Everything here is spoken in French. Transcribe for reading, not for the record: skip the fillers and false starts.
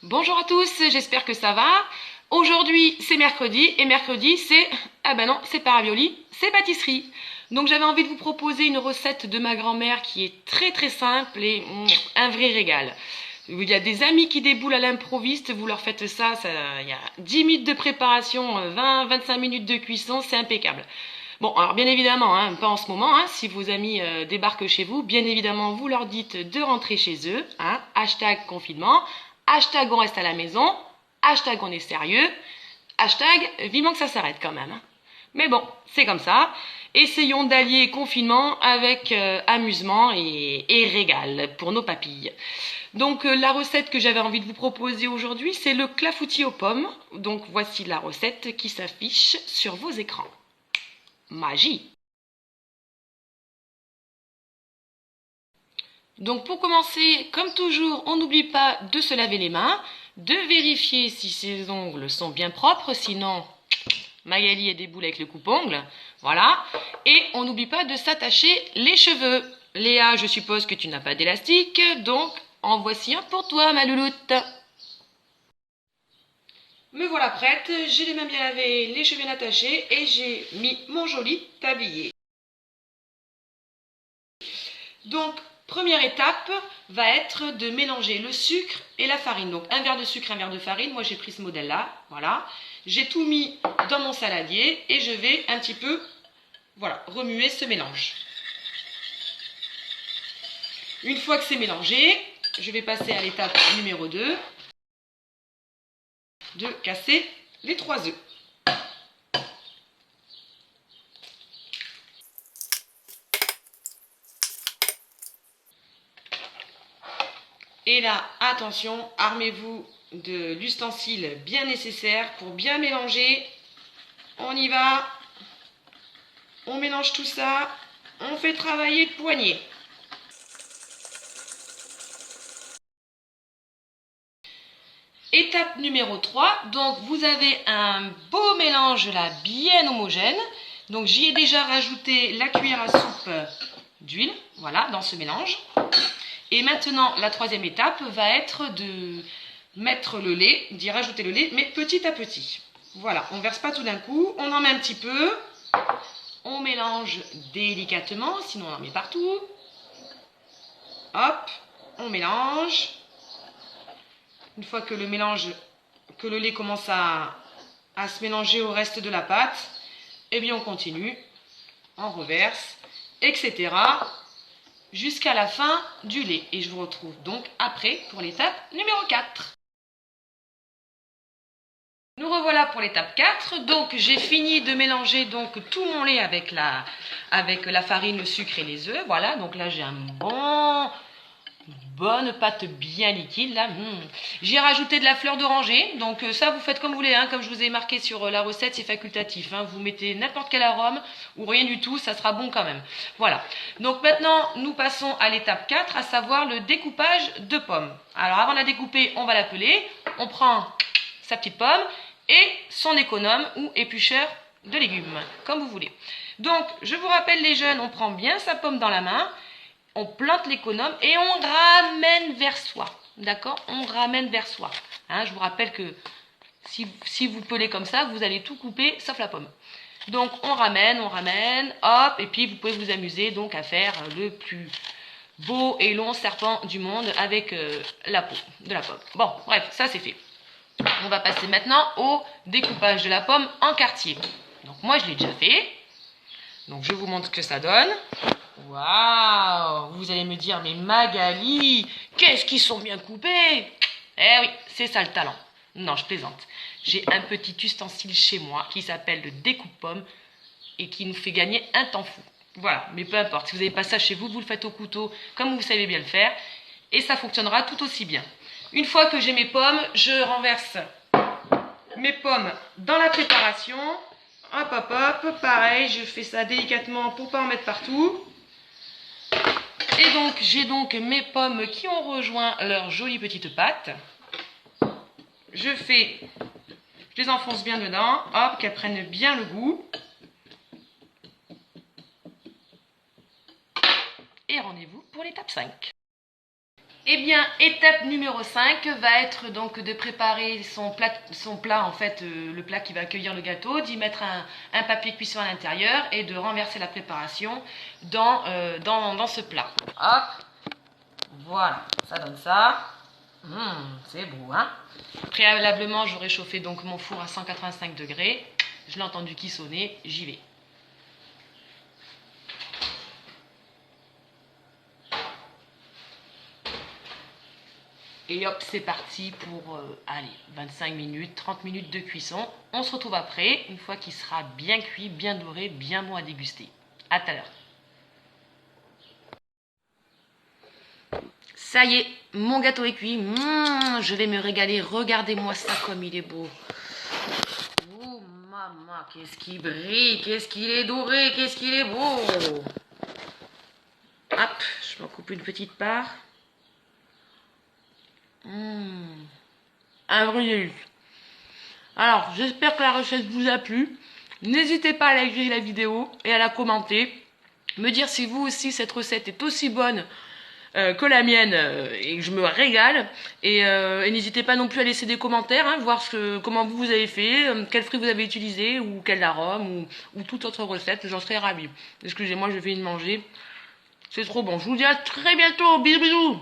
Bonjour à tous, j'espère que ça va. Aujourd'hui c'est mercredi et mercredi c'est... Ah ben non, c'est pas ravioli, c'est pâtisserie. Donc j'avais envie de vous proposer une recette de ma grand-mère qui est très simple et un vrai régal. Il y a des amis qui déboulent à l'improviste, vous leur faites ça, il y a 10 minutes de préparation, 20-25 minutes de cuisson, c'est impeccable. Bon, alors bien évidemment, hein, pas en ce moment, hein, si vos amis débarquent chez vous, bien évidemment, vous leur dites de rentrer chez eux, hein, hashtag confinement, hashtag on reste à la maison, hashtag on est sérieux, hashtag vivement que ça s'arrête quand même. Hein. Mais bon, c'est comme ça. Essayons d'allier confinement avec amusement et régal pour nos papilles. Donc la recette que j'avais envie de vous proposer aujourd'hui, c'est le clafoutis aux pommes. Donc voici la recette qui s'affiche sur vos écrans. Magie! Donc pour commencer, comme toujours, on n'oublie pas de se laver les mains, de vérifier si ses ongles sont bien propres, sinon Magali a des boules avec le coupe-ongles. Voilà. Et on n'oublie pas de s'attacher les cheveux. Léa, je suppose que tu n'as pas d'élastique, donc en voici un pour toi, ma louloute. Me voilà prête, j'ai les mains bien lavées, les cheveux bien attachés et j'ai mis mon joli tablier. Donc, première étape va être de mélanger le sucre et la farine. Donc, un verre de sucre, un verre de farine. Moi, j'ai pris ce modèle-là. Voilà. J'ai tout mis dans mon saladier et je vais un petit peu, voilà, remuer ce mélange. Une fois que c'est mélangé, je vais passer à l'étape numéro 2, de casser les 3 œufs. Et là, attention, armez-vous de l'ustensile bien nécessaire pour bien mélanger. On y va. On mélange tout ça. On fait travailler le poignet. Étape numéro 3. Donc, vous avez un beau mélange là, bien homogène. Donc, j'y ai déjà rajouté la cuillère à soupe d'huile. Voilà, dans ce mélange. Et maintenant, la troisième étape va être de mettre le lait, d'y rajouter le lait, mais petit à petit. Voilà, on ne verse pas tout d'un coup, on en met un petit peu, on mélange délicatement, sinon on en met partout. Hop, on mélange. Une fois que que le lait commence à se mélanger au reste de la pâte, eh bien on continue, on reverse, etc. jusqu'à la fin du lait. Et je vous retrouve donc après pour l'étape numéro 4. Nous revoilà pour l'étape 4. Donc j'ai fini de mélanger donc tout mon lait avec la farine, le sucre et les œufs. Voilà, donc là j'ai bonne pâte bien liquide là. J'ai rajouté de la fleur d'oranger. Donc ça vous faites comme vous voulez, hein. Comme je vous ai marqué sur la recette, c'est facultatif. Hein. Vous mettez n'importe quel arôme ou rien du tout, ça sera bon quand même. Voilà. Donc maintenant nous passons à l'étape 4, à savoir le découpage de pommes. Alors avant de la découper, on va la peler. On prend sa petite pomme et son économe ou éplucheur de légumes, comme vous voulez. Donc, je vous rappelle les jeunes, on prend bien sa pomme dans la main, on plante l'économe et on ramène vers soi. D'accord? On ramène vers soi. Hein, je vous rappelle que si vous pelez comme ça, vous allez tout couper sauf la pomme. Donc, on ramène, hop, et puis vous pouvez vous amuser donc à faire le plus beau et long serpent du monde avec la peau de la pomme. Bon, bref, ça c'est fait. On va passer maintenant au découpage de la pomme en quartiers. Donc moi je l'ai déjà fait. Donc je vous montre ce que ça donne. Waouh! Vous allez me dire, mais Magali, qu'est-ce qu'ils sont bien coupés! Eh oui, c'est ça le talent. Non, je plaisante. J'ai un petit ustensile chez moi qui s'appelle le découpe-pomme et qui nous fait gagner un temps fou. Voilà, mais peu importe. Si vous n'avez pas ça chez vous, vous le faites au couteau comme vous savez bien le faire et ça fonctionnera tout aussi bien. Une fois que j'ai mes pommes, je renverse mes pommes dans la préparation. Hop, hop, hop. Pareil, je fais ça délicatement pour ne pas en mettre partout. Et donc, j'ai donc mes pommes qui ont rejoint leur jolie petite pâte. Je les enfonce bien dedans. Hop, qu'elles prennent bien le goût. Et rendez-vous pour l'étape 5. Eh bien, étape numéro 5 va être donc de préparer son plat, en fait, le plat qui va accueillir le gâteau, d'y mettre un papier cuisson à l'intérieur et de renverser la préparation dans ce plat. Hop, voilà, ça donne ça. C'est beau, hein? Préalablement, j'aurais chauffé donc mon four à 185 degrés. Je l'ai entendu qui sonnait, j'y vais. Et hop, c'est parti pour, allez, 25 minutes, 30 minutes de cuisson. On se retrouve après, une fois qu'il sera bien cuit, bien doré, bien bon à déguster. À tout à l'heure. Ça y est, mon gâteau est cuit. Je vais me régaler. Regardez-moi ça comme il est beau. Oh maman, qu'est-ce qu'il brille, qu'est-ce qu'il est doré, qu'est-ce qu'il est beau. Hop, je m'en coupe une petite part. Un vrai délice. Alors, j'espère que la recette vous a plu. N'hésitez pas à liker la vidéo et à la commenter. Me dire si vous aussi cette recette est aussi bonne que la mienne et que je me régale. Et n'hésitez pas non plus à laisser des commentaires, hein, voir comment vous avez fait, quel fruit vous avez utilisé, ou quel arôme, ou toute autre recette. J'en serais ravie. Excusez-moi, je vais y manger. C'est trop bon. Je vous dis à très bientôt. Bisous bisous.